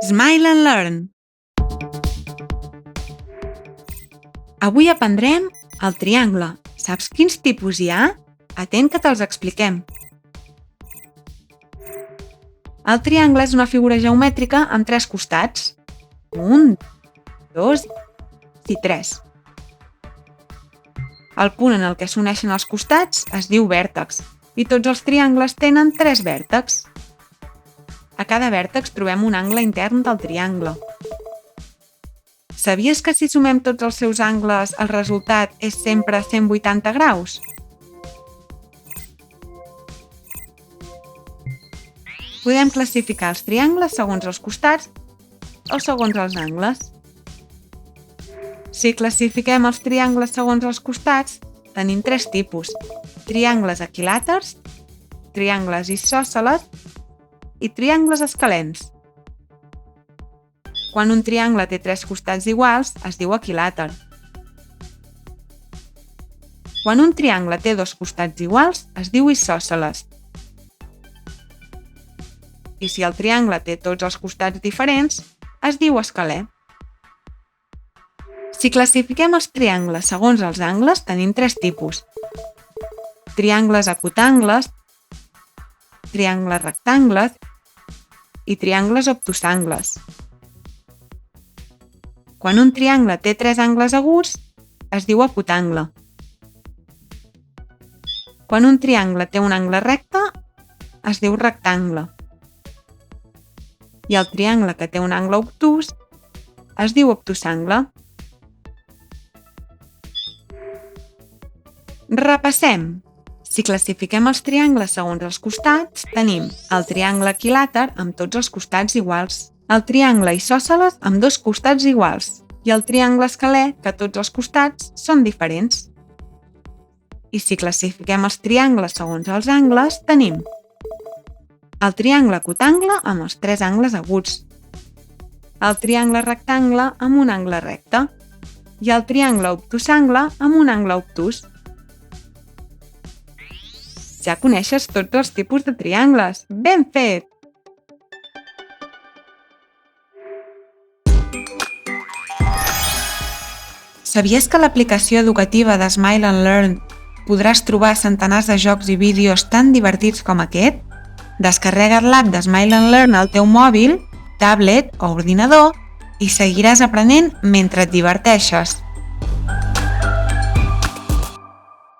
Smile and Learn. Avui aprendrem el triangle. Saps quins tipus hi ha? Atent que te'ls expliquem. El triangle és una figura geomètrica amb 3 costats. 1, 2 i 3. El punt en el què s'uneixen els costats es diu vèrtex i tots els triangles tenen 3 vèrtexs. A cada vèrtex trobem un angle intern del triangle. Sabies que si sumem tots els seus angles, el resultat és sempre 180 graus? Podem classificar els triangles segons els costats o segons els angles. Si classifiquem els triangles segons els costats, tenim 3 tipus: triangles equilàters, triangles isòsceles i triangles escalens. Quan un triangle té 3 costats iguals, es diu equilàter. Quan un triangle té 2 costats iguals, es diu isòsceles. I si el triangle té tots els costats diferents, es diu escaler. Si classifiquem els triangles segons els angles, tenim 3 tipus: triangles acutangles, triangles rectangles i triangles obtusangles. Quan un triangle té 3 angles aguts, es diu acutangle. Quan un triangle té un angle recte, es diu rectangle. I el triangle que té un angle obtús es diu obtusangle. Repassem. Si classifiquem els triangles segons els costats, tenim el triangle equilàter amb tots els costats iguals, el triangle isòsceles amb 2 costats iguals i el triangle escaler, que tots els costats són diferents. I si classifiquem els triangles segons els angles, tenim el triangle acutangle amb els 3 angles aguts, el triangle rectangle amb un angle recte i el triangle obtusangle amb un angle obtús. Ja coneixes tots els tipus de triangles. Ben fet! Sabies que a l'aplicació educativa de Smile and Learn podràs trobar centenars de jocs i vídeos tan divertits com aquest? Descarrega l'app de Smile and Learn al teu mòbil, tablet o ordinador i seguiràs aprenent mentre et diverteixes.